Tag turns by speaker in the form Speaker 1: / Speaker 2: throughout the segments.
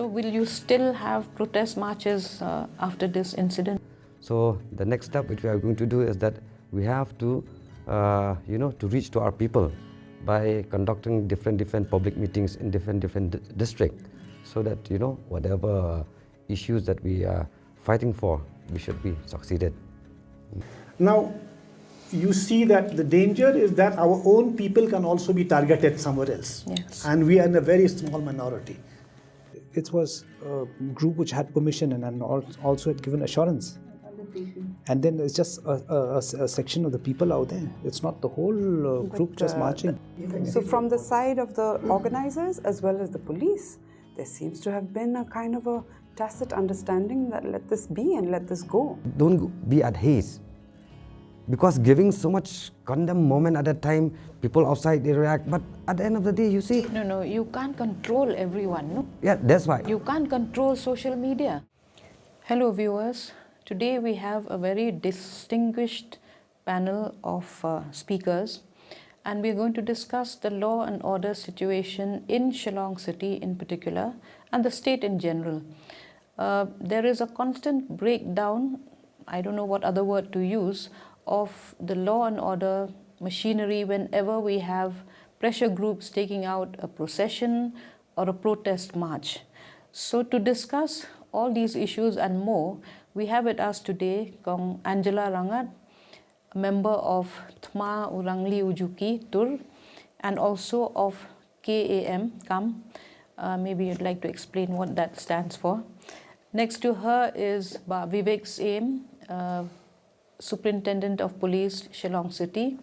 Speaker 1: So will you still have protest marches after this incident?
Speaker 2: So the next step which we are going to do is that we have to, to reach to our people by conducting different public meetings in different districts, so that whatever issues that we are fighting for, we should be succeeded.
Speaker 3: Now, you see that the danger is that our own people can also be targeted somewhere else.
Speaker 1: Yes.
Speaker 3: And we are in a very small minority.
Speaker 4: It was a group which had permission and also had given assurance. And then it's just a section of the people out there. It's not the whole group just marching.
Speaker 5: So from the side of the organizers as well as the police, there seems to have been a kind of a tacit understanding that let this be and let this go.
Speaker 2: Don't be at haste. Because giving so much condemn moment at that time, people outside they react. But at the end of the day, you see...
Speaker 1: No, you can't control everyone, no?
Speaker 2: Yeah, that's why.
Speaker 1: You can't control social media. Hello viewers. Today we have a very distinguished panel of speakers, and we're going to discuss the law and order situation in Shillong city in particular and the state in general. There is a constant breakdown, I don't know what other word to use, of the law and order machinery whenever we have pressure groups taking out a procession or a protest march. So to discuss all these issues and more, we have with us today Kong Angela Rangad, a member of Thma Urangli Ujuki Tur, and also of KAM, KAM. Maybe you'd like to explain what that stands for. Next to her is Vivek Syiem, Superintendent of Police, Shillong City.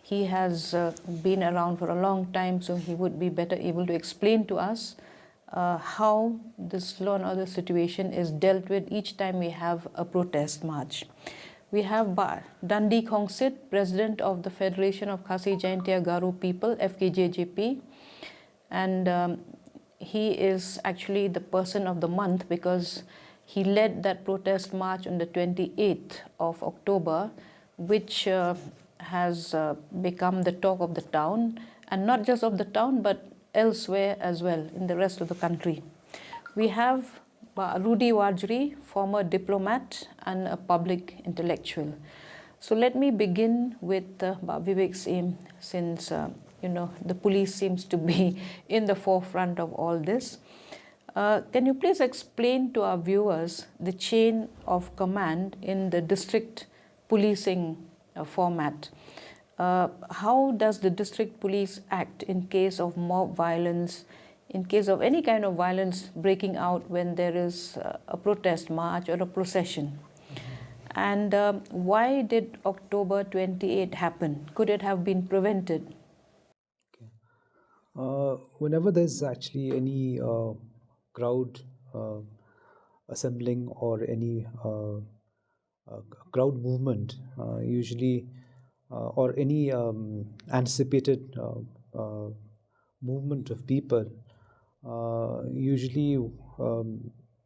Speaker 1: He has been around for a long time, so he would be better able to explain to us how this law and order situation is dealt with each time we have a protest march. We have Dundee Khongsit, President of the Federation of Khasi Jaintia Garo People, FKJGP, and he is actually the person of the month because he led that protest march on the 28th of October, which has become the talk of the town, and not just of the town, but elsewhere as well in the rest of the country. We have Rudi Warjri, former diplomat and a public intellectual. So let me begin with Vivek Syiem, since the police seems to be in the forefront of all this. Can you please explain to our viewers the chain of command in the district policing format? How does the district police act in case of mob violence, in case of any kind of violence breaking out when there is a protest march or a procession? And why did October 28 happen? Could it have been prevented?
Speaker 4: Okay. Whenever there's actually any crowd assembling or any crowd movement, usually or any anticipated movement of people, usually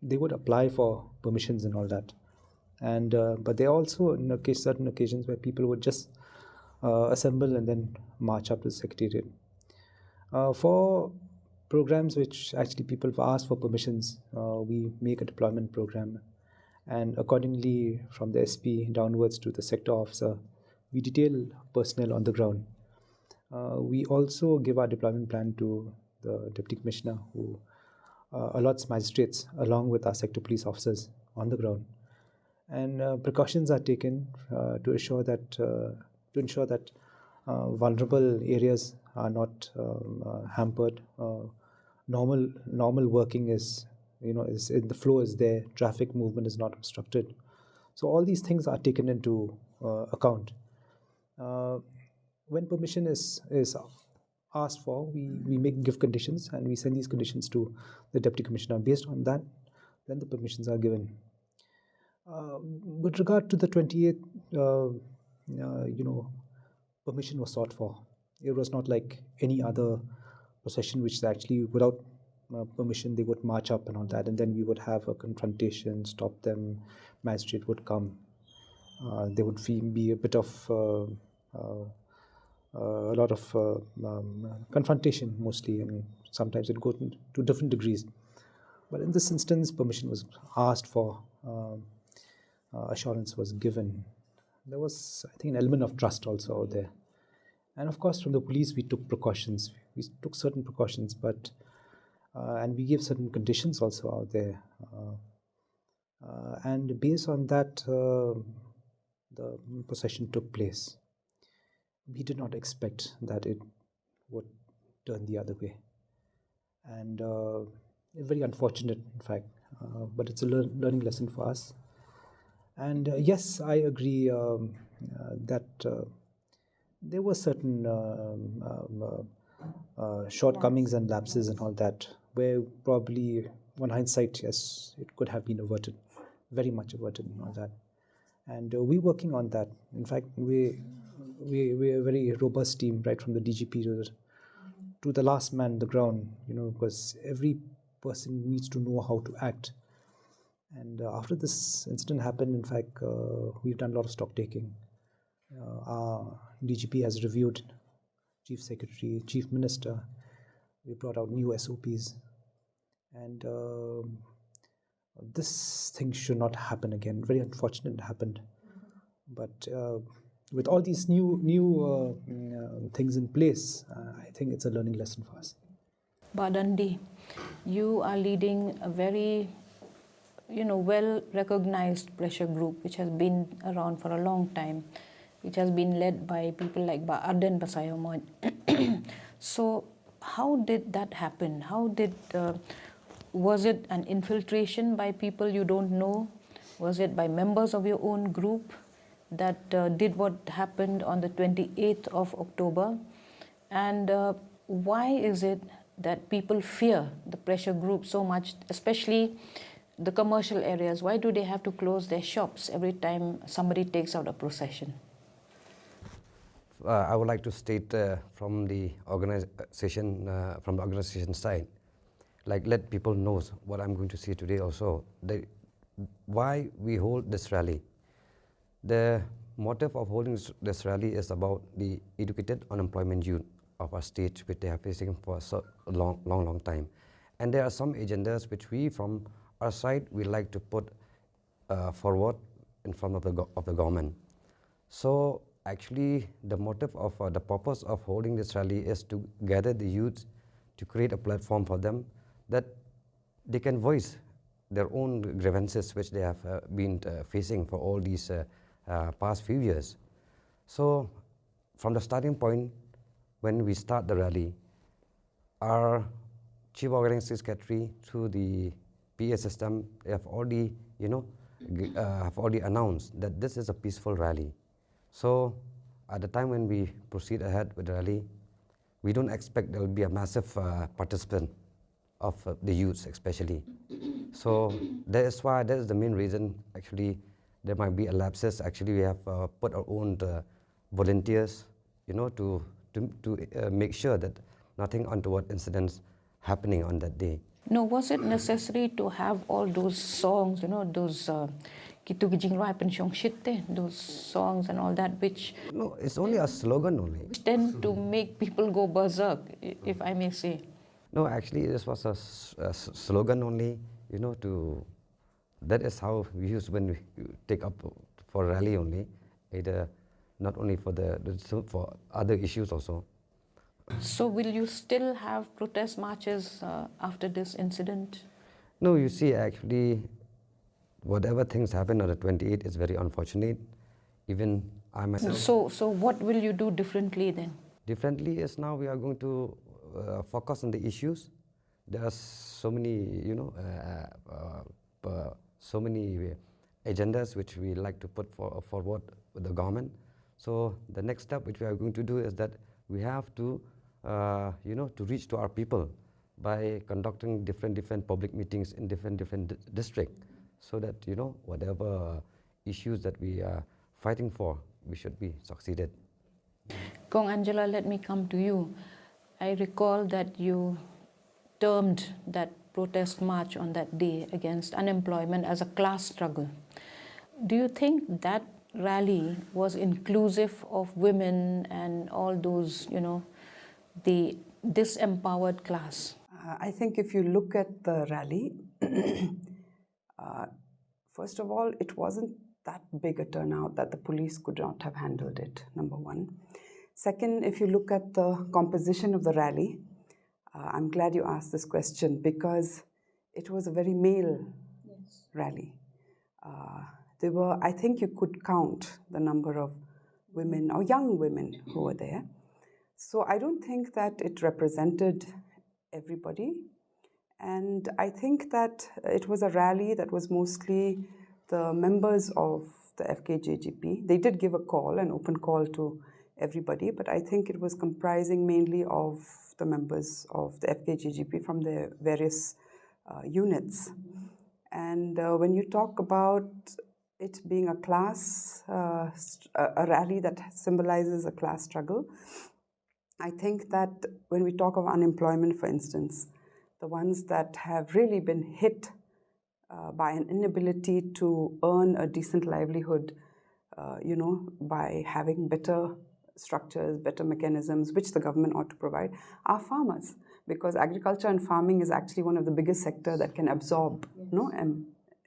Speaker 4: they would apply for permissions and all that. And but there are also certain occasions where people would just assemble and then march up to the secretariat. For programs which actually people ask for permissions, we make a deployment program, and accordingly from the SP downwards to the sector officer, we detail personnel on the ground. We also give our deployment plan to the Deputy Commissioner, who allots magistrates along with our sector police officers on the ground. And precautions are taken to ensure that vulnerable areas are not hampered. Normal working is in the flow is there. Traffic movement is not obstructed. So all these things are taken into account. When permission is asked for, we give conditions, and we send these conditions to the Deputy Commissioner. Based on that, then the permissions are given. With regard to the 28th, permission was sought for. It was not like any other procession which is actually without permission they would march up and all that, and then we would have a confrontation, stop them, magistrate would come. There would be a bit of a lot of confrontation mostly, and sometimes it goes to different degrees. But in this instance, permission was asked for, assurance was given. There was, I think, an element of trust also out there. And of course, from the police, we took precautions. We took certain precautions, but and we gave certain conditions also out there. And based on that, the procession took place. We did not expect that it would turn the other way. And very unfortunate, in fact, but it's a learning lesson for us. And yes, I agree that there were certain shortcomings and lapses and all that, where probably, on hindsight, yes, it could have been averted, very much averted and all that. And we're working on that. In fact, we're a very robust team, right from the DGP to the last man on the ground, because every person needs to know how to act. And after this incident happened, in fact, we've done a lot of stock taking. Our DGP has reviewed, Chief Secretary, Chief Minister. We brought out new SOPs. And this thing should not happen again. Very unfortunate it happened. But with all these new things in place, I think it's a learning lesson for us.
Speaker 1: But Dundee, you are leading a very well-recognized pressure group which has been around for a long time, which has been led by people like Arden Basayomon. So how did that happen? Was it an infiltration by people you don't know? Was it by members of your own group that did what happened on the 28th of October? And why is it that people fear the pressure group so much, especially the commercial areas? Why do they have to close their shops every time somebody takes out a procession?
Speaker 2: I would like to state from the organization side, let people know what I'm going to say today also, why we hold this rally. The motive of holding this rally is about the educated unemployment youth of our state, which they are facing for a long time. And there are some agendas which we, from our side, we like to put forward in front of the government. So actually, the motive of the purpose of holding this rally is to gather the youth, to create a platform for them that they can voice their own grievances which they have been facing for all these past few years. So from the starting point, when we start the rally, our Chief Organizing Secretary through the PA system have already, announced that this is a peaceful rally. So at the time when we proceed ahead with the rally, we don't expect there will be a massive participant of the youths especially. So that is the main reason. Actually, there might be a lapses. Actually, we have put our own volunteers, to make sure that nothing untoward incidents happening on that day.
Speaker 1: No, was it necessary to have all those songs, those Kitu Gijing Rap and Khongsit, those songs and all that, which
Speaker 2: No, it's only a slogan only.
Speaker 1: tend to make people go berserk, if I may say?
Speaker 2: No, actually, this was a slogan only, that is how we use when we take up for rally only, either not only for for other issues also.
Speaker 1: So will you still have protest marches after this incident?
Speaker 2: No, you see, actually, whatever things happen on the 28th is very unfortunate. Even I myself.
Speaker 1: So what will you do differently then?
Speaker 2: Differently is now we are going to focus on the issues. There are so many, so many agendas which we like to put forward with the government. So the next step which we are going to do is that we have to, to reach to our people by conducting different public meetings in different districts, so that whatever issues that we are fighting for, we should be succeeded.
Speaker 1: Kong Angela, let me come to you. I recall that you termed that protest march on that day against unemployment as a class struggle. Do you think that rally was inclusive of women and all those, the disempowered class?
Speaker 5: I think if you look at the rally, First of all, it wasn't that big a turnout that the police could not have handled it, number one. Second, if you look at the composition of the rally, I'm glad you asked this question because it was a very male rally. There were, I think you could count the number of women or young women who were there. So I don't think that it represented everybody. And I think that it was a rally that was mostly the members of the FKJGP. They did give a call, an open call to everybody, but I think it was comprising mainly of the members of the FKJGP from the various units. And when you talk about it being a class, a rally that symbolizes a class struggle, I think that when we talk of unemployment, for instance, the ones that have really been hit by an inability to earn a decent livelihood, by having better structures, better mechanisms, which the government ought to provide, are farmers. Because agriculture and farming is actually one of the biggest sectors that can absorb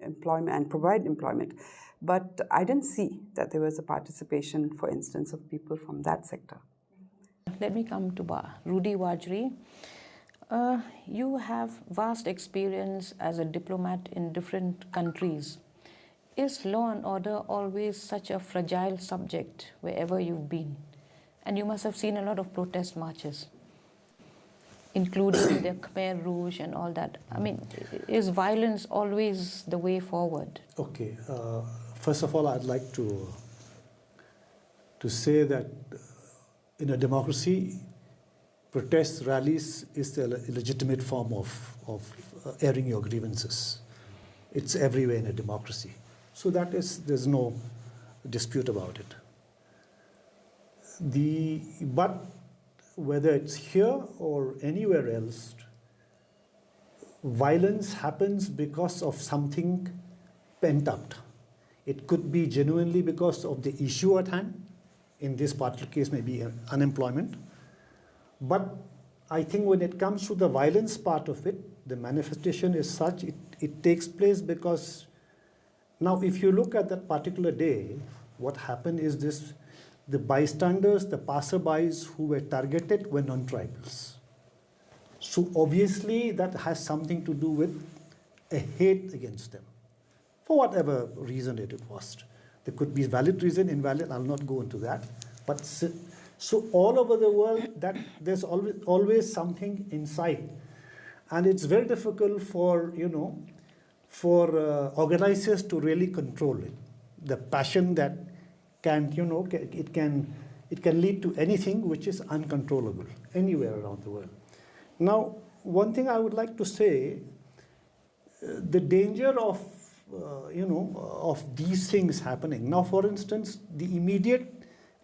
Speaker 5: employment and provide employment. But I didn't see that there was a participation, for instance, of people from that sector.
Speaker 1: Let me come to Rudi Warjri. You have vast experience as a diplomat in different countries. Is law and order always such a fragile subject wherever you've been? And you must have seen a lot of protest marches, including the Khmer Rouge and all that. I mean, is violence always the way forward?
Speaker 3: Okay. First of all, I'd like to say that in a democracy, protest rallies is a legitimate form of airing your grievances. It's everywhere in a democracy. So there's no dispute about it. But whether it's here or anywhere else, violence happens because of something pent up. It could be genuinely because of the issue at hand. In this particular case, maybe unemployment. But I think when it comes to the violence part of it, the manifestation is such, it takes place because now if you look at that particular day, what happened is this: the bystanders, the passerbys who were targeted were non-tribals. So obviously that has something to do with a hate against them, for whatever reason it was. There could be valid reason, invalid, I'll not go into that. But so all over the world, that there's always something inside. And it's very difficult for organizers to really control it. The passion that it can lead to anything which is uncontrollable anywhere around the world. Now, one thing I would like to say, the danger of these things happening. Now, for instance, the immediate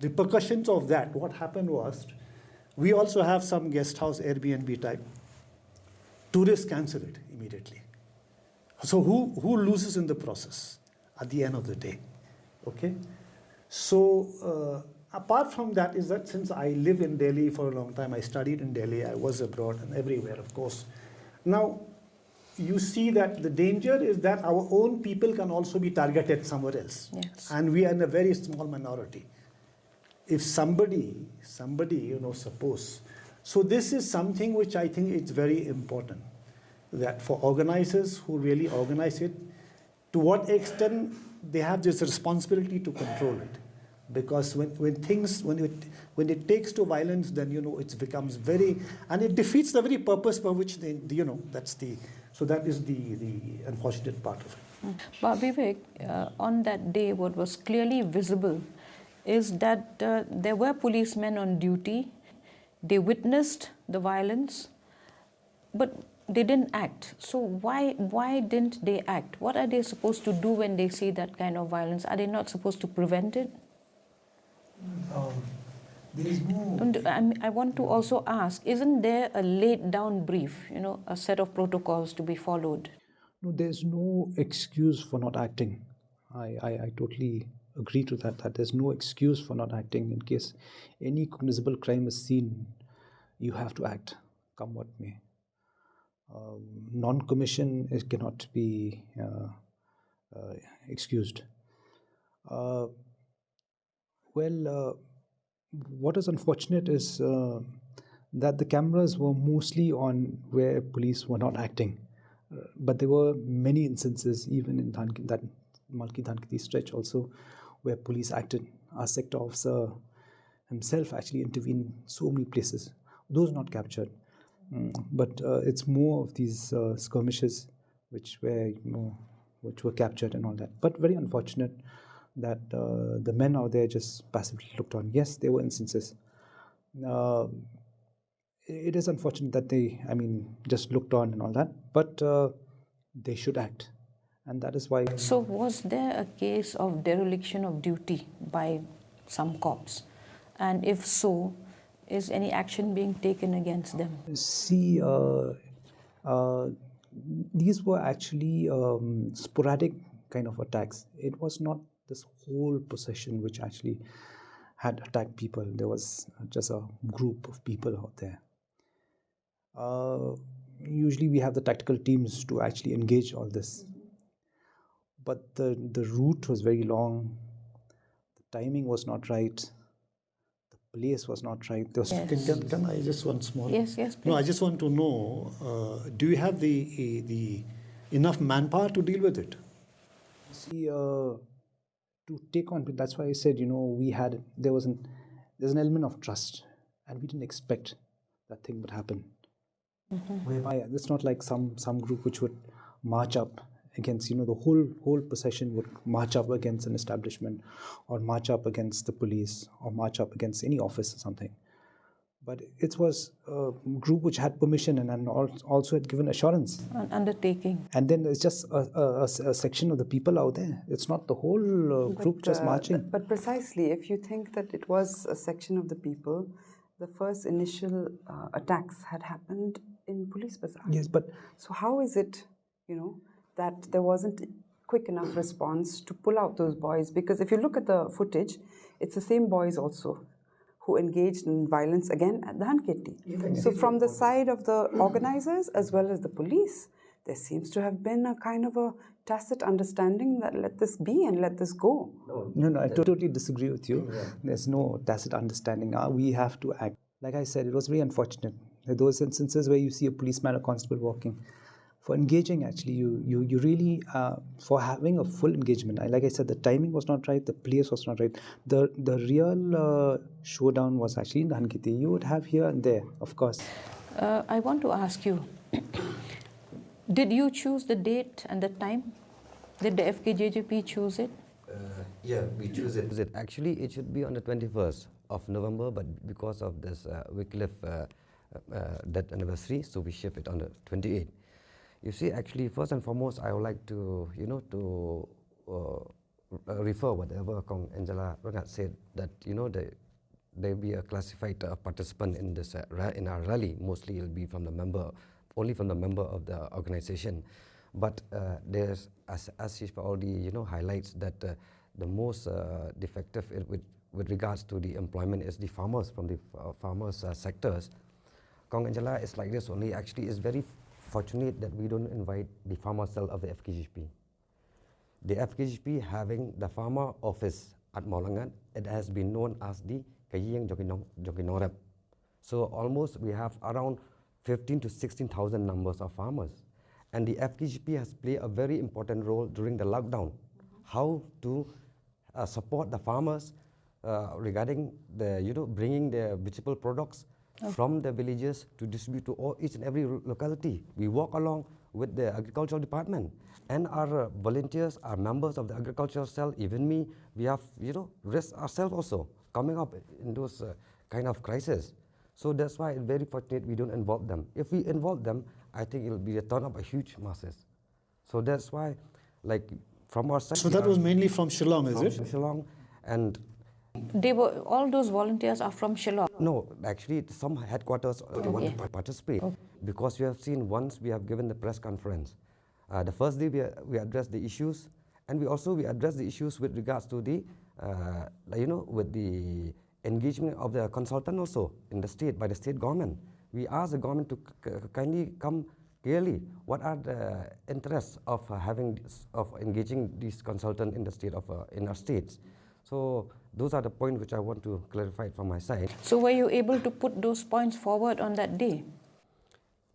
Speaker 3: repercussions of that, what happened was, we also have some guest house Airbnb type. Tourists cancel it immediately. So who loses in the process at the end of the day? Okay. So apart from that is that since I live in Delhi for a long time, I studied in Delhi, I was abroad and everywhere, of course. Now, you see that the danger is that our own people can also be targeted somewhere else.
Speaker 1: Yes.
Speaker 3: And we are in a very small minority. If somebody, suppose. So this is something which I think is very important, that for organizers who really organize it, to what extent they have this responsibility to control it. Because when it takes to violence, then, it becomes very, and it defeats the very purpose for which so that is the unfortunate part of it.
Speaker 1: But Vivek, on that day, what was clearly visible is that there were policemen on duty. They witnessed the violence, but they didn't act. So why didn't they act? What are they supposed to do when they see that kind of violence? Are they not supposed to prevent it?
Speaker 6: There is no...
Speaker 1: And I want to also ask, isn't there a laid down brief, a set of protocols to be followed?
Speaker 4: No, there's no excuse for not acting. I totally agree to that there's no excuse for not acting. In case any cognizable crime is seen, you have to act, come what may. non-commission cannot be excused. What is unfortunate is that the cameras were mostly on where police were not acting. But there were many instances, even in that Malki Dhankiti stretch also, where police acted. Our sector officer himself actually intervened in so many places. Those not captured. But it's more of these skirmishes which were captured and all that. But very unfortunate that the men out there just passively looked on. Yes, there were instances. It is unfortunate that they, just looked on and all that, but they should act. And that is why...
Speaker 1: So was there a case of dereliction of duty by some cops? And if so, is any action being taken against them?
Speaker 4: See, these were actually sporadic kind of attacks. It was not this whole procession which actually had attacked people. There was just a group of people out there. Usually we have the tactical teams to actually engage all this. But the route was very long, the timing was not right, the place was not right.
Speaker 1: Yes.
Speaker 3: Can I just one small?
Speaker 1: Yes, please.
Speaker 3: No, I just want to know, do you have the enough manpower to deal with it?
Speaker 4: See, to take on, that's why I said, there's an element of trust, and we didn't expect that thing would happen. Whereby it's not like some group which would march up against, the whole procession would march up against an establishment, or march up against the police, or march up against any office or something. But it was a group which had permission and also had given assurance.
Speaker 1: An undertaking.
Speaker 4: And then it's just a section of the people out there. It's not the whole group just marching.
Speaker 5: But precisely, if you think that it was a section of the people, the first initial attacks had happened in police bazaar.
Speaker 4: Yes, but...
Speaker 5: So how is it, that there wasn't quick enough response to pull out those boys? Because if you look at the footage, it's the same boys also who engaged in violence again at the Dhanketi. So from the side of the organizers as well as the police, there seems to have been a kind of a tacit understanding that let this be and let this go.
Speaker 4: No, I totally disagree with you. Yeah. There's no tacit understanding. We have to act. Like I said, it was very unfortunate. There are those instances where you see a policeman or constable walking. For engaging, actually, you really, for having a full engagement, like I said, the timing was not right, the place was not right. The real showdown was actually in the Dhanketi. You would have here and there, of course.
Speaker 1: I want to ask you, did you choose the date and the time? Did the FKJGP choose it?
Speaker 2: Yeah, we choose it. Actually, it should be on the 21st of November, but because of this Wycliffe death anniversary, so we shift it on the 28th. You see, actually, first and foremost, I would like to, refer whatever Kong Angela Rangad said, that, there be a classified participant in this in our rally. Mostly, it'll be from the member, only from the member of the organization. But there's, as she already, highlights that the most defective with regards to the employment is the farmers from the farmers sectors. Kong Angela is like this only. Actually, is very fortunate that we don't invite the farmer cell of the FKJGP. The FKJGP having the farmer office at Molangan, it has been known as the Kayiyang Joginorep. So almost we have around 15 to 16,000 numbers of farmers. And the FKJGP has played a very important role during the lockdown. How to support the farmers regarding the, bringing their vegetable products from the villages to distribute to each and every locality. We walk along with the agricultural department, and our volunteers are members of the agricultural cell. Even me, we have, risked ourselves also coming up in those kind of crises. So that's why it's very fortunate we don't involve them. If we involve them, I think it'll be a turn up a huge masses. So that's why, like from our side.
Speaker 3: So that was mainly from Shillong, is it?
Speaker 2: From Shillong, and
Speaker 1: They were, all those volunteers are from Shillong?
Speaker 2: No, actually some headquarters want to participate, because we have seen once we have given the press conference. The first day we addressed the issues, and we addressed the issues with regards to the, with the engagement of the consultant also in the state, by the state government. We asked the government to kindly come clearly what are the interests of engaging these consultants in the state of in our states. So those are the points which I want to clarify from my side.
Speaker 1: So were you able to put those points forward on that day?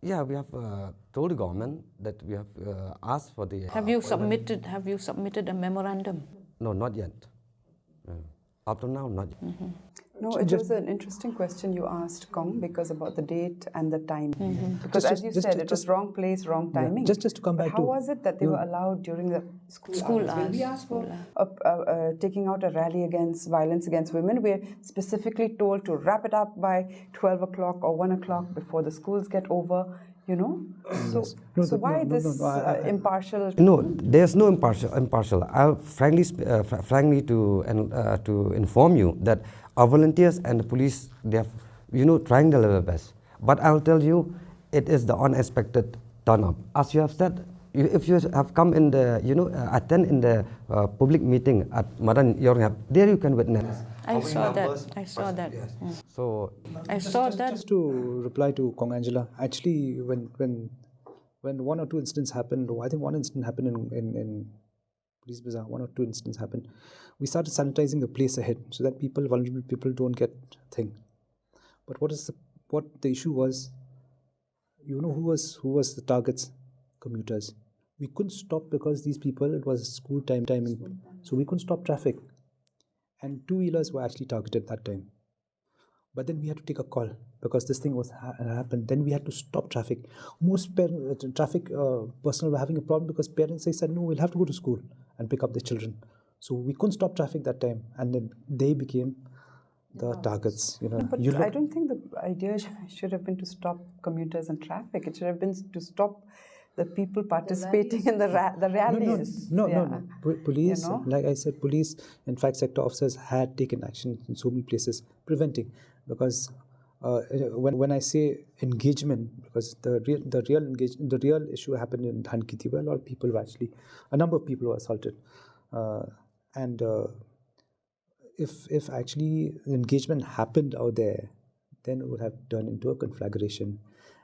Speaker 2: Yeah, we have told the government that we have asked for the.
Speaker 1: Have you submitted a memorandum?
Speaker 2: No, not yet. Up to now, not yet.
Speaker 5: No, it was an interesting question you asked, Kong, because about the date and the time. Because as you said, it was wrong place, wrong timing.
Speaker 4: Just to come back
Speaker 5: How was it that they were allowed during the school hours? When we asked for taking out a rally against violence against women, we're specifically told to wrap it up by 12 o'clock or 1 o'clock before the schools get over, you know? So why this impartial?
Speaker 2: No, there's no impartial. I'll frankly to inform you that our volunteers and the police, they have, trying their level best. But I'll tell you, it is the unexpected turn up. As you have said, if you have come in the, attend in the public meeting at Madan Yorngap, there you can witness.
Speaker 1: I saw that.
Speaker 2: So
Speaker 1: I saw that.
Speaker 4: Just to reply to Kong Angela, actually, when one or two incidents happened, or I think one incident happened in Police Bazaar, one or two incidents happened, we started sanitizing the place ahead so that vulnerable people don't get thing. But what the issue was, who was the targets? Commuters. We couldn't stop because these people, it was school timing, so we couldn't stop traffic. And two-wheelers were actually targeted that time. But then we had to take a call because this thing was happened. Then we had to stop traffic. Most traffic personnel were having a problem because parents, they said, no, we'll have to go to school and pick up the children. So we couldn't stop traffic that time. And then they became the targets.
Speaker 5: But I don't think the idea should have been to stop commuters and traffic. It should have been to stop the people participating in the rallies.
Speaker 4: No. Police, like I said, police, in fact, sector officers had taken action in so many places, preventing. Because when I say engagement, because the real issue happened in Dhankiti, where a number of people were assaulted. And if actually engagement happened out there, then it would have turned into a conflagration.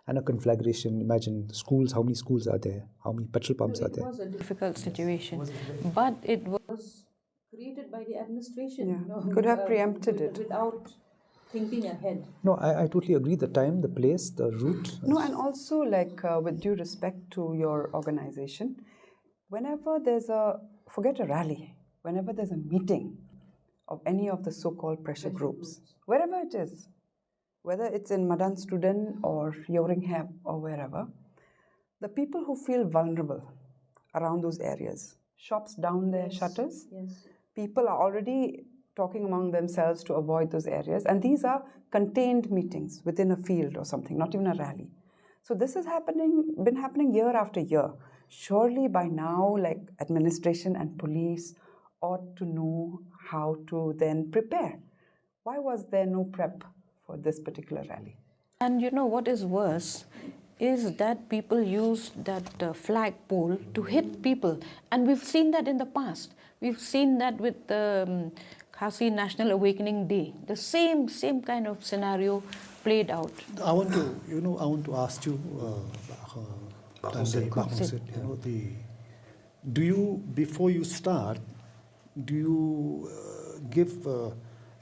Speaker 4: And a conflagration, imagine schools, how many schools are there? How many petrol pumps are there?
Speaker 1: It was a difficult situation, but it was created by the administration.
Speaker 5: Could have preempted it.
Speaker 1: Without thinking ahead.
Speaker 4: No, I totally agree. The time, the place, the route.
Speaker 5: No, and also with due respect to your organization, whenever forget a rally, whenever there's a meeting of any of the so-called pressure groups, wherever it is, whether it's in Madan Student or Yoringham or wherever, the people who feel vulnerable around those areas, shops down their shutters, people are already talking among themselves to avoid those areas, and these are contained meetings within a field or something, not even a rally. So this has been happening year after year. Surely by now, administration and police ought to know how to then prepare. Why was there no prep for this particular rally?
Speaker 1: And what is worse is that people use that flagpole to hit people. And we've seen that in the past. We've seen that with the Khasi National Awakening Day. The same kind of scenario played out.
Speaker 3: I want to ask you, Khongsit, before you start, do you give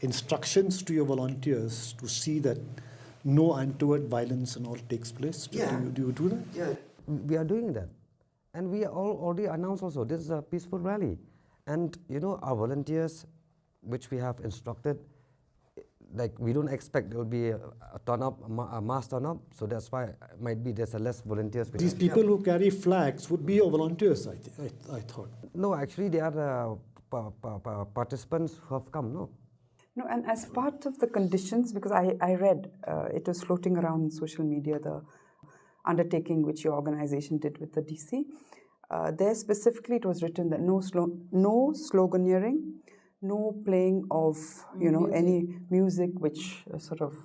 Speaker 3: instructions to your volunteers to see that no untoward violence and all takes place?
Speaker 2: Yeah.
Speaker 3: Do you do that?
Speaker 2: Yeah, we are doing that. And we already announced also, this is a peaceful rally. And our volunteers, which we have instructed, we don't expect there will be a mass turn up. So that's why there's a less volunteers.
Speaker 3: These people who carry flags would be your volunteers, I thought.
Speaker 2: No, actually they are participants who have come, no?
Speaker 5: No, and as part of the conditions, because I read, it was floating around in social media, the undertaking which your organization did with the DC. There specifically it was written that no sloganeering, no playing of any music which sort of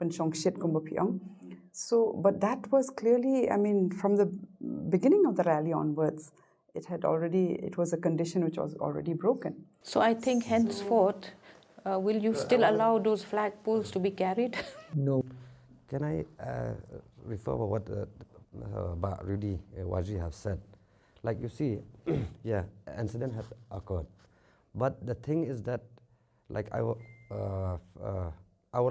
Speaker 5: Shit Kumbapiang. So, but that was clearly, from the beginning of the rally onwards, it was a condition which was already broken.
Speaker 1: So I think henceforth, will you still allow those flagpoles to be carried?
Speaker 4: No.
Speaker 2: Can I refer what the Rudi, Warjri have said. Like you see, yeah, incident has occurred. But the thing is that, like I would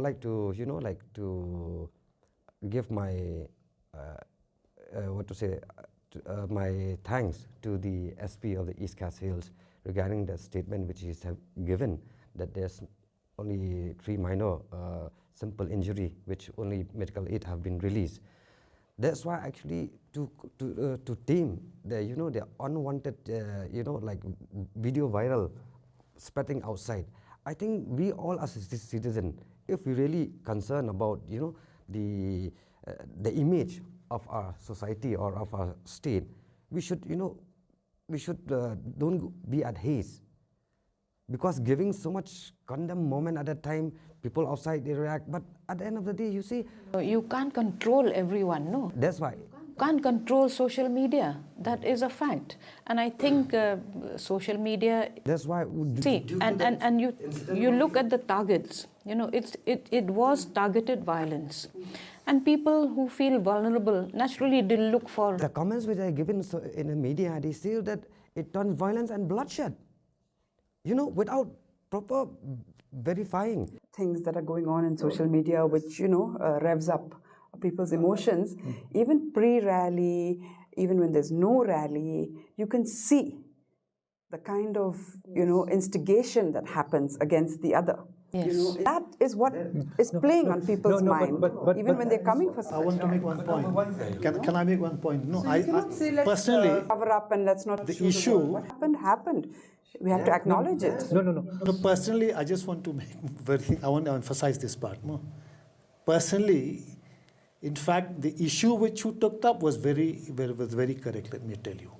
Speaker 2: like to, like to give my, my thanks to the SP of the East Cass Hills regarding the statement which he has given, that there's only 3 minor simple injury which only medical aid have been released. That's why actually to tame the the unwanted like video viral spreading outside. I think we all as a citizen, if we really concerned about the image of our society or of our state, we should don't be at haste. Because giving so much condemn moment at that time, people outside they react. But at the end of the day, you see,
Speaker 1: You can't control everyone, no.
Speaker 2: that's why.
Speaker 1: You can't control social media. That is a fact. And I think social media.
Speaker 2: That's why.
Speaker 1: See, and you look at the targets. It was targeted violence, and people who feel vulnerable naturally they look for.
Speaker 2: The comments which are given in the media, they say that it turns violence and bloodshed. Without proper verifying.
Speaker 5: Things that are going on in social media which, revs up people's emotions, even pre-rally, even when there's no rally, you can see the kind of, instigation that happens against the other.
Speaker 1: Yes.
Speaker 5: That is what is playing on people's mind, even when they're coming for
Speaker 3: I want to make one point. Can I make one point? No,
Speaker 5: you cannot say let's
Speaker 3: personally,
Speaker 5: cover up and let's not
Speaker 3: the
Speaker 5: show
Speaker 3: issue.
Speaker 5: world. What happened. We have to acknowledge it.
Speaker 3: No, personally, I just want to I want to emphasize this part. No, personally, in fact, the issue which you took up was very correct. Let me tell you.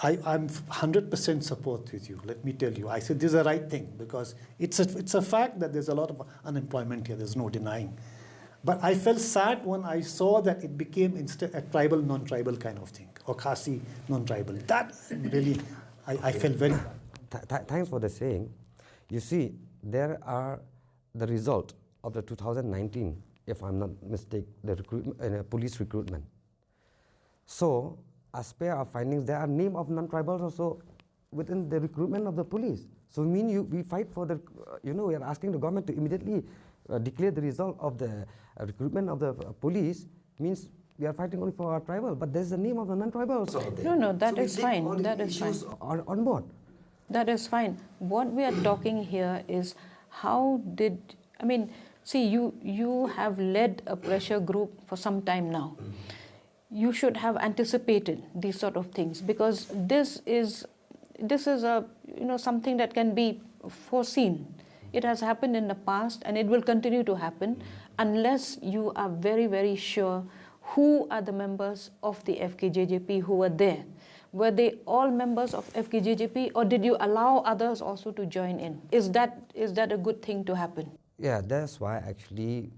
Speaker 3: I'm 100% support with you. Let me tell you. I said this is the right thing because it's a fact that there's a lot of unemployment here. There's no denying. But I felt sad when I saw that it became instead a tribal, non-tribal kind of thing, or Khasi, non-tribal. That really, I felt very.
Speaker 2: Thanks for the saying. You see, there are the result of the 2019, if I'm not mistaken, the police recruitment. So, as per our findings, there are name of non-tribals also within the recruitment of the police. So, we fight for the, we are asking the government to immediately declare the result of the recruitment of the police. Means we are fighting only for our tribal, but there's the name of the non-tribal also.
Speaker 1: No, that is fine. That is fine.
Speaker 2: On board.
Speaker 1: That is fine. What we are talking here is see, you have led a pressure group for some time now. You should have anticipated these sort of things because this is a something that can be foreseen. It has happened in the past and it will continue to happen unless you are very, very sure who are the members of the FKJGP who were there. Were they all members of FKJGP or did you allow others also to join in? Is that a good thing to happen?
Speaker 2: Yeah, that's why actually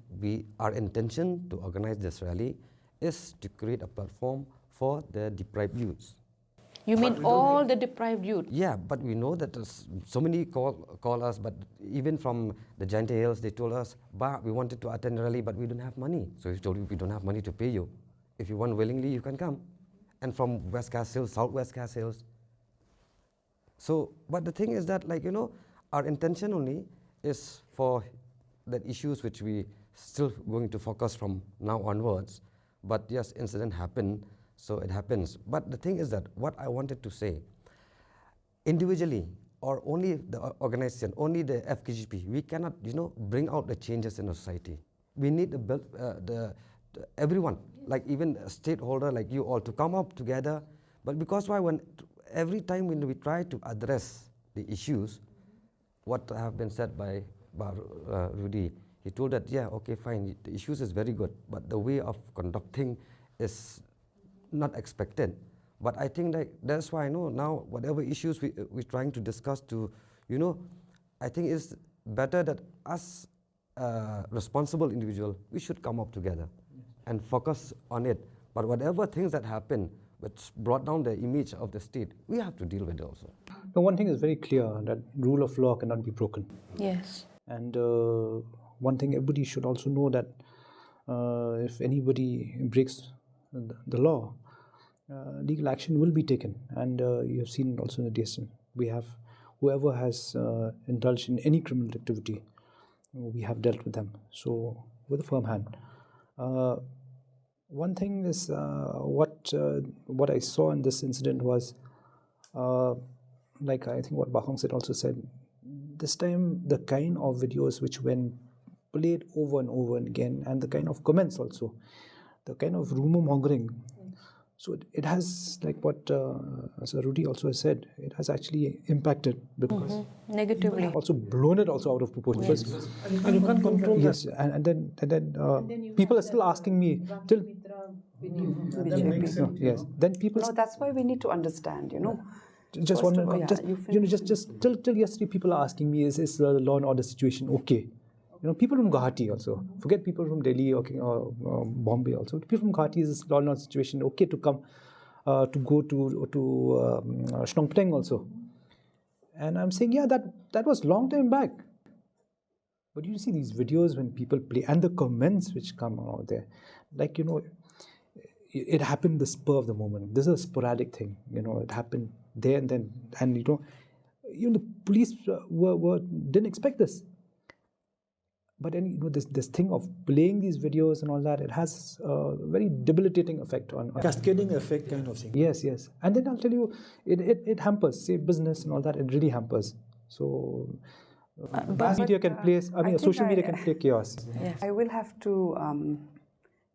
Speaker 2: our intention to organize this rally is to create a platform for the deprived youths.
Speaker 1: You mean all the deprived youth?
Speaker 2: Yeah, but we know that so many call us, but even from the Giant Hills, they told us, we wanted to attend the rally, but we don't have money. So we told you, we don't have money to pay you. If you want willingly, you can come. And from West Cass Hills, Southwest Cass Hills. So, but the thing is that, our intention only is for the issues which we still going to focus from now onwards. But yes, incident happened, so it happens. But the thing is that what I wanted to say, individually or only the organization, only the FKJP, we cannot, bring out the changes in the society. We need everyone, like even a stakeholder like you all, to come up together. But because why? Every time when we try to address the issues, what have been said by Rudi, he told that, yeah, okay, fine, the issues is very good, but the way of conducting is not expected. But I think that's why I know now whatever issues we're trying to discuss to, I think it's better that us responsible individual, we should come up together and focus on it. But whatever things that happen, which brought down the image of the state, we have to deal with it also.
Speaker 4: Now, one thing is very clear, that rule of law cannot be broken.
Speaker 1: Yes.
Speaker 4: And one thing everybody should also know, that if anybody breaks the law, legal action will be taken. And you have seen also in the DSM, we have whoever has indulged in any criminal activity, we have dealt with them. So with a firm hand. One thing is what I saw in this incident was, like I think what Khongsit also said, this time the kind of videos which when played over and over again, and the kind of comments also, the kind of rumor mongering. So it has, like what Sir Rudi also has said, it has actually impacted because
Speaker 1: Negatively.
Speaker 4: also blown it also out of proportion.
Speaker 1: Yes.
Speaker 3: And you can't control that.
Speaker 4: Yes, and then people are still asking me till.
Speaker 3: That makes it,
Speaker 4: Yes, then people.
Speaker 5: No, that's why we need to understand,
Speaker 4: Just
Speaker 5: First
Speaker 4: one
Speaker 5: of all,
Speaker 4: minute.
Speaker 5: yeah,
Speaker 4: Just till yesterday, people are asking me, is the law and order situation okay? People from Guwahati also. Forget people from Delhi or Bombay also. People from Guwahati, is this law and order situation okay to come to go to Shillong Times also? And I'm saying, yeah, that was long time back. But you see these videos when people play and the comments which come out there, like it happened the spur of the moment. This is a sporadic thing. It happened there and then, and even the police didn't expect this. But then this thing of playing these videos and all that, it has a very debilitating effect on
Speaker 3: cascading effect kind of thing.
Speaker 4: Yes. And then I'll tell you, it hampers, say, business and all that. It really hampers. So mass media can play. Social media can play chaos.
Speaker 1: Yes.
Speaker 5: I will have to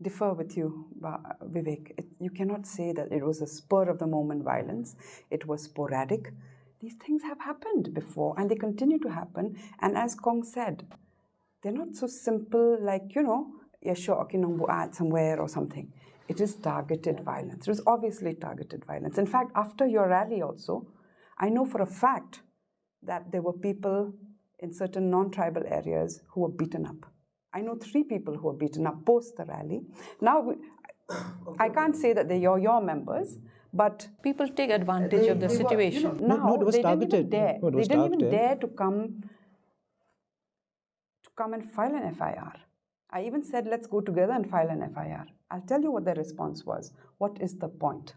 Speaker 5: differ with you, Vivek. You cannot say that it was a spur of the moment violence. It was sporadic. These things have happened before and they continue to happen. And as Khong said, they're not so simple like, yeah, sure, okay, Nongbu ad somewhere or something. It is targeted violence. It was obviously targeted violence. In fact, after your rally also, I know for a fact that there were people in certain non-tribal areas who were beaten up. I know 3 people who were beaten up post the rally. Now, I can't say that they're your members, but
Speaker 1: People take advantage of the situation.
Speaker 5: now
Speaker 4: it was
Speaker 5: they didn't
Speaker 4: targeted.
Speaker 5: even dare.
Speaker 4: No, it
Speaker 5: They
Speaker 4: was
Speaker 5: didn't even
Speaker 4: targeted.
Speaker 5: dare to come and file an FIR. I even said, let's go together and file an FIR. I'll tell you what their response was. What is the point?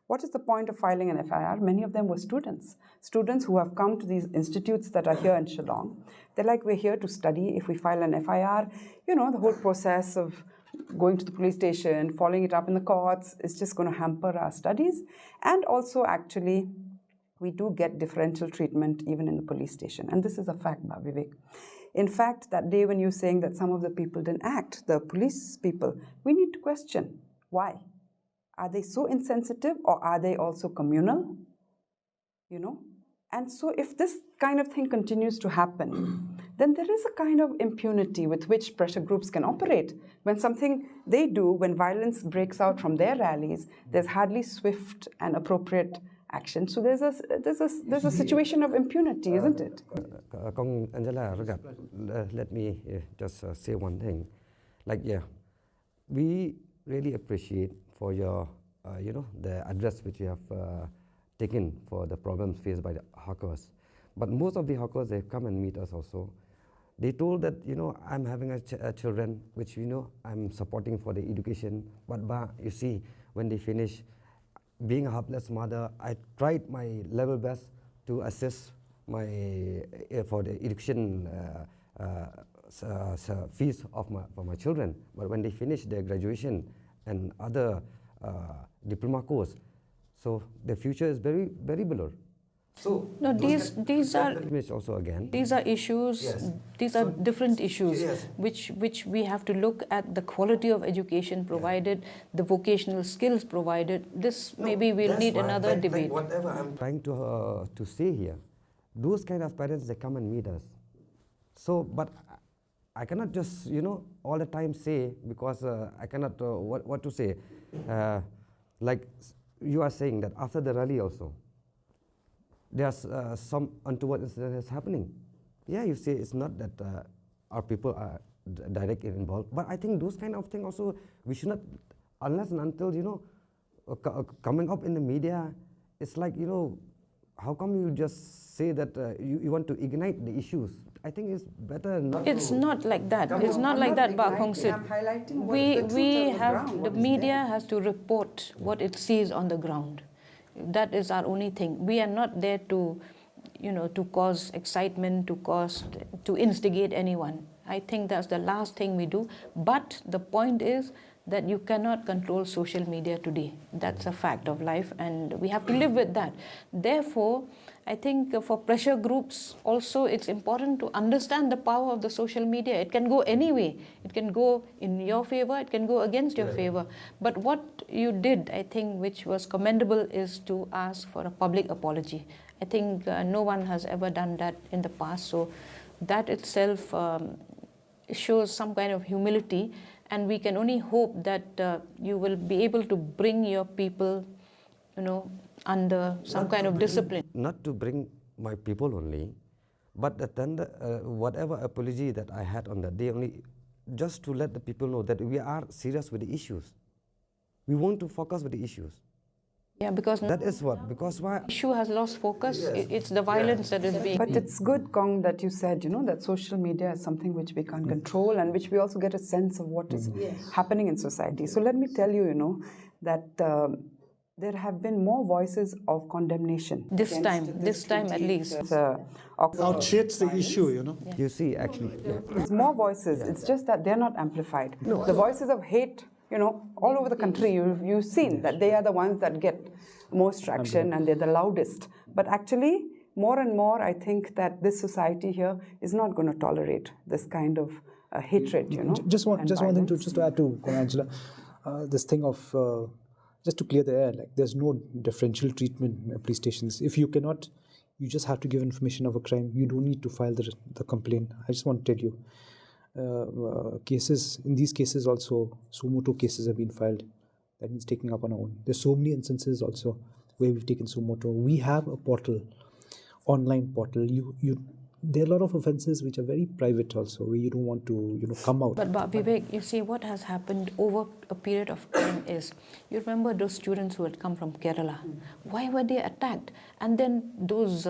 Speaker 5: What is the point of filing an FIR? Many of them were students who have come to these institutes that are here in Shillong. They're like, we're here to study. If we file an FIR, the whole process of going to the police station, following it up in the courts, is just going to hamper our studies. And also, actually, we do get differential treatment even in the police station. And this is a fact, Vivek. In fact, that day when you're saying that some of the people didn't act, the police people, we need to question why. Are they so insensitive or are they also communal? And so if this kind of thing continues to happen, then there is a kind of impunity with which pressure groups can operate. When something they do, when violence breaks out from their rallies, there's hardly swift and appropriate action. So there's a situation of impunity, isn't it?
Speaker 2: Kong Angela, Rangad, let me just say one thing. We really appreciate for your, the address which you have taken for the problems faced by the hawkers. But most of the hawkers, they come and meet us also. They told that, I'm having a children, which, I'm supporting for the education. But you see, when they finish, being a helpless mother, I tried my level best to assist for the education fees for my children. But when they finish their graduation and other diploma course, so the future is very, very blurred. So
Speaker 1: No, these are
Speaker 2: also again.
Speaker 1: These are issues.
Speaker 2: Yes.
Speaker 1: These are different issues,
Speaker 2: Yes.
Speaker 1: which we have to look at the quality of education provided, the vocational skills provided. This maybe we'll need another debate.
Speaker 2: Whatever I'm trying to say here, those kind of parents, they come and meet us. So, but I cannot just all the time say, because I cannot what to say. Like you are saying that after the rally also, there's some untoward incident is happening. Yeah, you say it's not that our people are directly involved, but I think those kind of things also, we should not, unless and until, coming up in the media, it's like, how come you just say that you want to ignite the issues? I think it's better not.
Speaker 1: It's not like that. It's not like that, Khongsit.
Speaker 5: I'm highlighting what
Speaker 1: We
Speaker 5: is the truth
Speaker 1: we
Speaker 5: on the
Speaker 1: have
Speaker 5: ground,
Speaker 1: the
Speaker 5: what is
Speaker 1: media
Speaker 5: there.
Speaker 1: has to report what it sees on the ground. That is our only thing. We are not there to, to cause excitement, to instigate anyone. I think that's the last thing we do. But the point is that you cannot control social media today. That's a fact of life, and we have to live with that. Therefore, I think for pressure groups also, it's important to understand the power of the social media. It can go any way. It can go in your favor, it can go against your favor. But what you did, I think, which was commendable, is to ask for a public apology. I think no one has ever done that in the past. So that itself shows some kind of humility. And we can only hope that you will be able to bring your people, under some kind of discipline.
Speaker 2: Not to bring my people only, but then whatever apology that I had on that day, only just to let the people know that we are serious with the issues. We want to focus with the issues.
Speaker 1: Yeah, because
Speaker 2: that is what, because why?
Speaker 1: The issue has lost focus. Yes. It's the violence that is being...
Speaker 5: But it's good, Kong, that you said, that social media is something which we can't control and which we also get a sense of what is happening in society. So let me tell you, that there have been more voices of condemnation.
Speaker 1: This time at least.
Speaker 3: Outshades the issue,
Speaker 1: Yeah.
Speaker 2: You see, actually.
Speaker 5: There's more voices. It's just that they're not amplified. The voices of hate, all over the country, you've seen that they are the ones that get most traction and they're the loudest. But actually, more and more, I think that this society here is not going to tolerate this kind of hatred,
Speaker 4: Just one thing to add to Angela, this thing of just to clear the air, like there's no differential treatment in police stations. If you cannot, you just have to give information of a crime. You don't need to file the complaint. I just want to tell you. In these cases also, sumoto cases have been filed. That means taking up on our own. There's so many instances also where we've taken sumoto. We have a portal, online portal. There are a lot of offences which are very private also, where you don't want to, come out.
Speaker 1: But Vivek, you see what has happened over a period of time is, you remember those students who had come from Kerala? Why were they attacked? And then those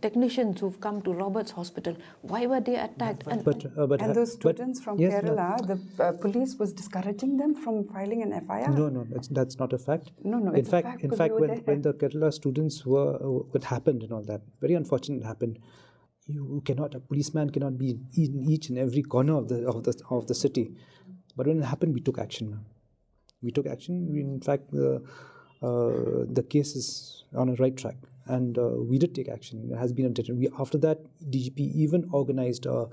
Speaker 1: technicians who've come to Roberts Hospital, why were they attacked?
Speaker 5: And those students from Kerala, the police was discouraging them from filing an FIR?
Speaker 4: No, that's not a fact.
Speaker 5: No,
Speaker 4: in
Speaker 5: it's
Speaker 4: fact,
Speaker 5: a fact.
Speaker 4: In fact, when the Kerala students what happened and all that, very unfortunate happened. A policeman cannot be in each and every corner of the city. But when it happened, we took action. In fact, the case is on a right track, and we did take action. It has been attention. After that, DGP even organized a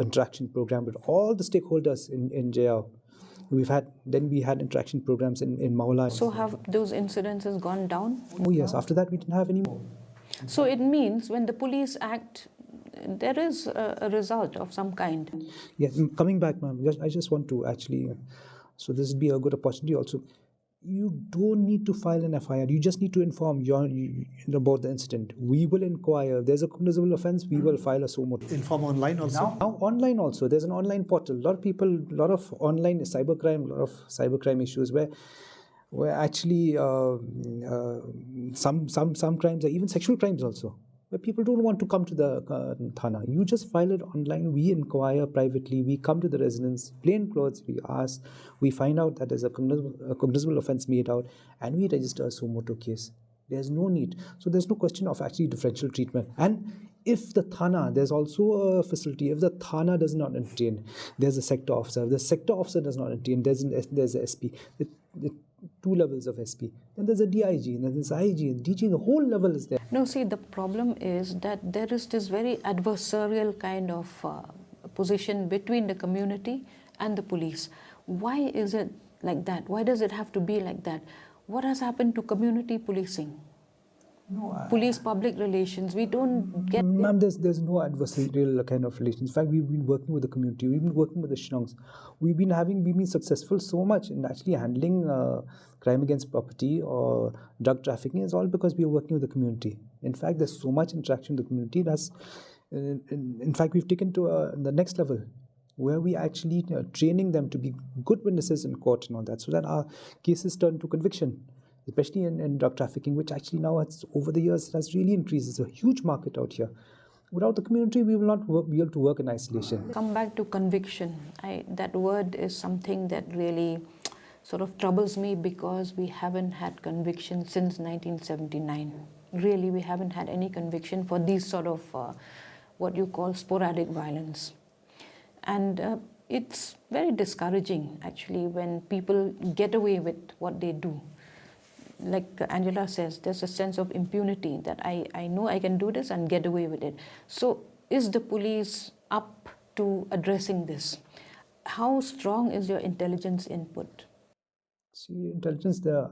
Speaker 4: interaction program with all the stakeholders in JR. We had interaction programs in Meghalaya.
Speaker 1: So have those incidences gone down?
Speaker 4: Oh yes, after that we didn't have any more.
Speaker 1: So it means when the police act, there is a result of some kind.
Speaker 4: Yeah, coming back, ma'am, I just want to actually, so this would be a good opportunity also. You don't need to file an FIR. You just need to inform about the incident. We will inquire. If there's a cognizable offence, we will file a sumoto.
Speaker 3: Inform online also?
Speaker 4: Now online also. There's an online portal. A lot of online cybercrime issues where actually some crimes are even sexual crimes also, where people don't want to come to the thana. You just file it online. We inquire privately. We come to the residence, plain clothes. We ask. We find out that there's a cognizable offence made out, and we register a sumoto case. There's no need. So there's no question of actually differential treatment. And if the thana, there's also a facility. If the thana does not entertain, there's a sector officer. If the sector officer does not entertain, there's a SP. Two levels of SP. Then there's a DIG, and then there's IG, and DG, the whole level is there.
Speaker 1: No, see, the problem is that there is this very adversarial kind of position between the community and the police. Why is it like that? Why does it have to be like that? What has happened to community policing? Police public relations, we don't get...
Speaker 4: Ma'am, there's no adversarial kind of relations. In fact, we've been working with the community. We've been working with the Shillongs. We've been successful so much in actually handling crime against property or drug trafficking. Is all because we are working with the community. In fact, there's so much interaction with the community. In fact, we've taken to the next level, where we actually training them to be good witnesses in court and all that, so that our cases turn to conviction. especially in drug trafficking, which actually now over the years has really increased. It's a huge market out here. Without the community, we will not be able to work in isolation.
Speaker 1: Come back to conviction. That word is something that really sort of troubles me, because we haven't had conviction since 1979. Really, we haven't had any conviction for these sort of what you call sporadic violence. And it's very discouraging, actually, when people get away with what they do. Like Angela says, there's a sense of impunity that I know I can do this and get away with it. So is the police up to addressing this? How strong is your intelligence input?
Speaker 4: See, intelligence, the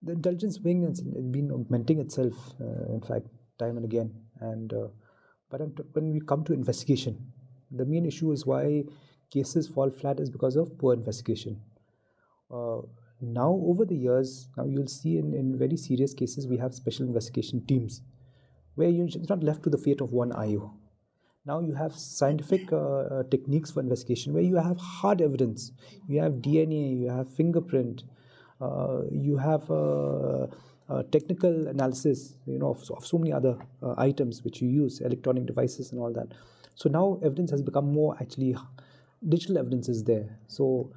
Speaker 4: intelligence wing has been augmenting itself, in fact, time and again. But when we come to investigation, the main issue is why cases fall flat is because of poor investigation. Now, over the years, now you'll see in very serious cases, we have special investigation teams where it's not left to the fate of one IO. Now you have scientific techniques for investigation where you have hard evidence. You have DNA, you have fingerprint, you have technical analysis, of so many other items which you use, electronic devices and all that. So now evidence has become more actually, digital evidence is there. So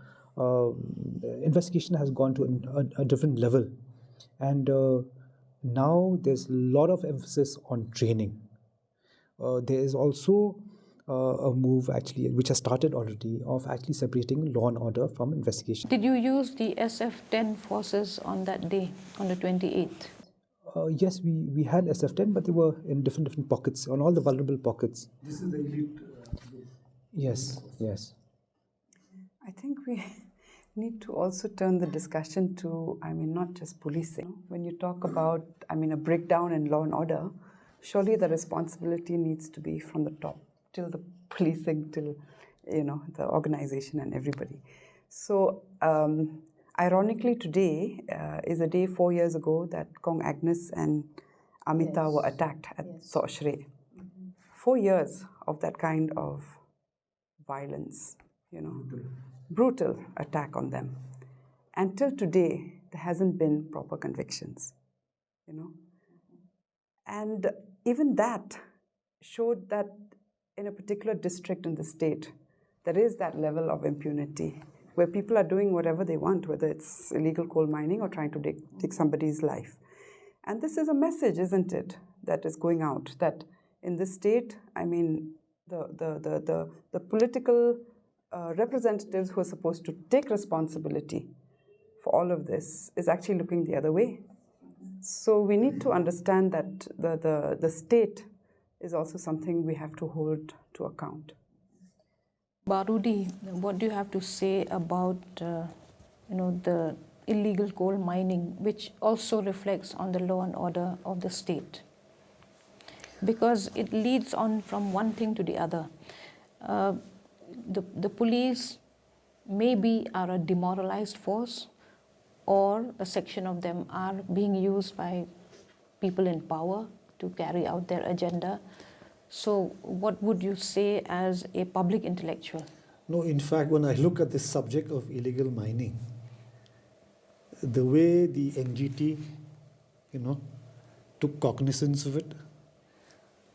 Speaker 4: investigation has gone to a different level. And now there's a lot of emphasis on training. There is also a move actually, which has started already, of actually separating law and order from investigation.
Speaker 1: Did you use the SF-10 forces on that day, on the 28th?
Speaker 4: Yes, we had SF-10, but they were in different pockets, on all the vulnerable pockets.
Speaker 3: This is the elite.
Speaker 4: Yes.
Speaker 5: I think we need to also turn the discussion to, not just policing. When you talk about, a breakdown in law and order, surely the responsibility needs to be from the top, till the policing, till, the organization and everybody. So, ironically, today is a day 4 years ago that Kong Agnes and Amita were attacked at Warjri. 4 years of that kind of violence, brutal attack on them. Until today, there hasn't been proper convictions, And even that showed that in a particular district in the state, there is that level of impunity where people are doing whatever they want, whether it's illegal coal mining or trying to take somebody's life. And this is a message, isn't it, that is going out, that in this state, the political representatives who are supposed to take responsibility for all of this is actually looking the other way. So we need to understand that the state is also something we have to hold to account.
Speaker 1: Rudi, what do you have to say about the illegal coal mining, which also reflects on the law and order of the state? Because it leads on from one thing to the other. The police maybe are a demoralized force, or a section of them are being used by people in power to carry out their agenda. So what would you say as a public intellectual?
Speaker 3: No, in fact, when I look at this subject of illegal mining, the way the NGT, took cognizance of it,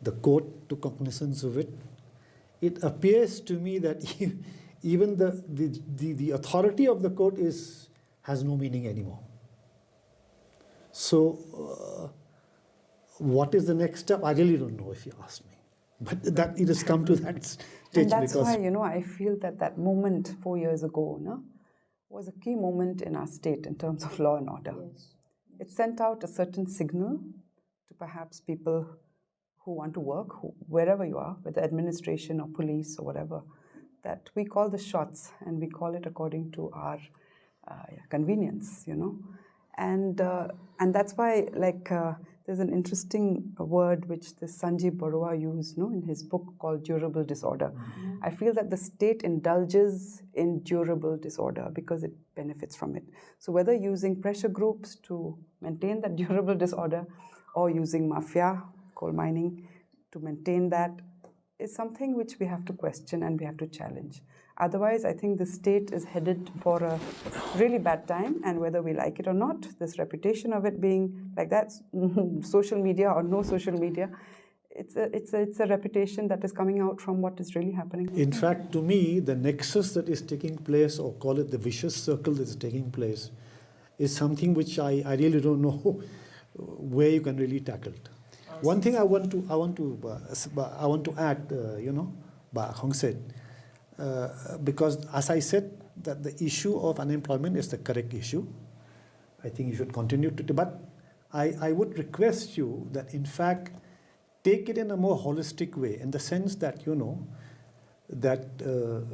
Speaker 3: the court took cognizance of it, it appears to me that even the authority of the court has no meaning anymore. So, what is the next step? I really don't know, if you ask me. But that it has come to that stage.
Speaker 5: And that's why, I feel that moment 4 years ago was a key moment in our state in terms of law and order. Yes. It sent out a certain signal to perhaps people who want to work, wherever you are, whether administration or police or whatever, that we call the shots and we call it according to our convenience, And that's why, there's an interesting word which this Sanjeev Barua used in his book called durable disorder. Mm-hmm. I feel that the state indulges in durable disorder because it benefits from it. So whether using pressure groups to maintain that durable disorder or using mafia, coal mining, to maintain that, is something which we have to question and we have to challenge. Otherwise, I think the state is headed for a really bad time, and whether we like it or not, this reputation of it being like that, social media or no social media, it's a reputation that is coming out from what is really happening.
Speaker 3: In fact, to me, the nexus that is taking place, or call it the vicious circle that is taking place, is something which I really don't know where you can really tackle it. One thing I want to add, Khongsit, because as I said, that the issue of unemployment is the correct issue. I think you should continue to, but I would request you that in fact take it in a more holistic way, in the sense that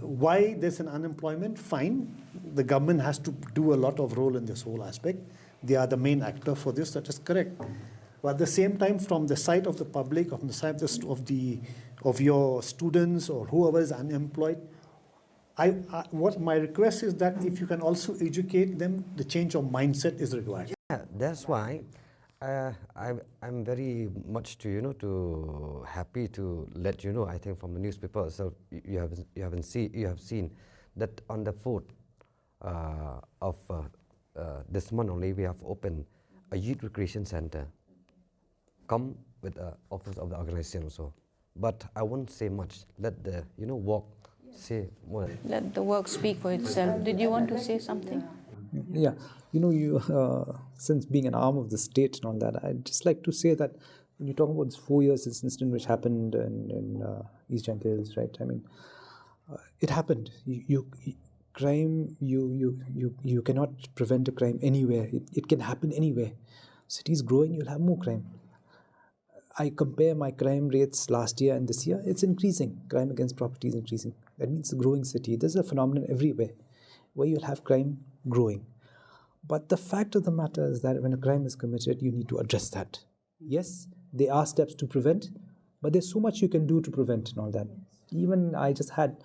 Speaker 3: why there's an unemployment, fine, the government has to do a lot of role in this whole aspect. They are the main actor for this, that is correct. But at the same time, from the side of the public, from the side of your students or whoever is unemployed, what my request is that if you can also educate them, the change of mindset is required.
Speaker 2: Yeah, that's why I'm very much to happy to let you know. I think from the newspaper itself, you have seen that on the 4th of this month only, we have opened a youth recreation center. Come with the office of the organization also, but I won't say much. Let the work say more.
Speaker 1: Let the work speak for itself. Did you want to say something?
Speaker 4: Yeah, you since being an arm of the state and all that, I'd just like to say that when you talk about this 4 years, this incident which happened in East Jungle Hills, right? I mean, it happened. Crime, you cannot prevent a crime anywhere. It can happen anywhere. Cities growing, you'll have more crime. I compare my crime rates last year and this year, it's increasing. Crime against property is increasing. That means it's a growing city. There's a phenomenon everywhere where you'll have crime growing. But the fact of the matter is that when a crime is committed, you need to address that. Yes, there are steps to prevent, but there's so much you can do to prevent and all that. Even I just had,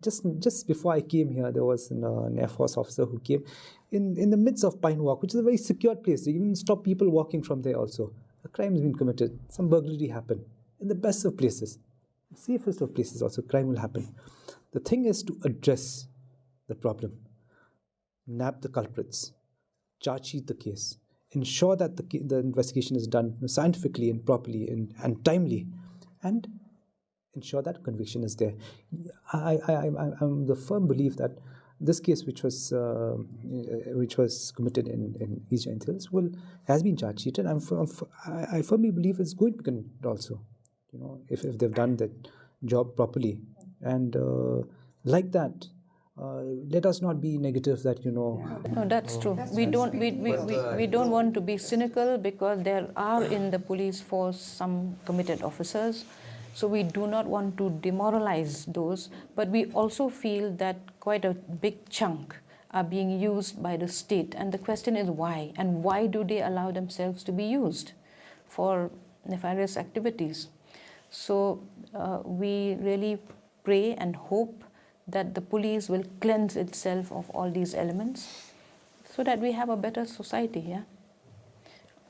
Speaker 4: just before I came here, there was an Air Force officer who came in the midst of Pine Walk, which is a very secure place. They even stop people walking from there also. A crime has been committed, some burglary happened. In the best of places, the safest of places also, crime will happen. The thing is to address the problem, nab the culprits, charge sheet the case, ensure that the investigation is done scientifically and properly and timely, and ensure that conviction is there. I'm the firm belief that this case, which was committed in East Giant Hills, has been charge sheeted. I firmly believe it's going to be convicted also. If they've done that job properly, and like that. Let us not be negative that
Speaker 1: No, that's true. We don't want to be cynical, because there are in the police force some committed officers. So we do not want to demoralize those, but we also feel that quite a big chunk are being used by the state. And the question is why? And why do they allow themselves to be used for nefarious activities? So we really pray and hope that the police will cleanse itself of all these elements so that we have a better society here.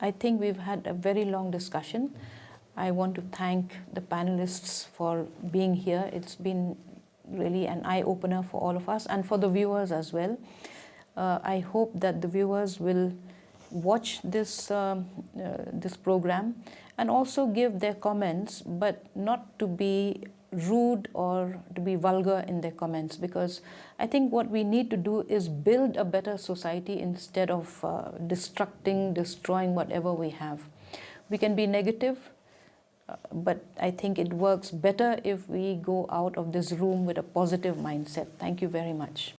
Speaker 1: I think we've had a very long discussion. I want to thank the panelists for being here. It's been really an eye-opener for all of us and for the viewers as well. I hope that the viewers will watch this program and also give their comments, but not to be rude or to be vulgar in their comments, because I think what we need to do is build a better society instead of destroying whatever we have. We can be negative, but I think it works better if we go out of this room with a positive mindset. Thank you very much.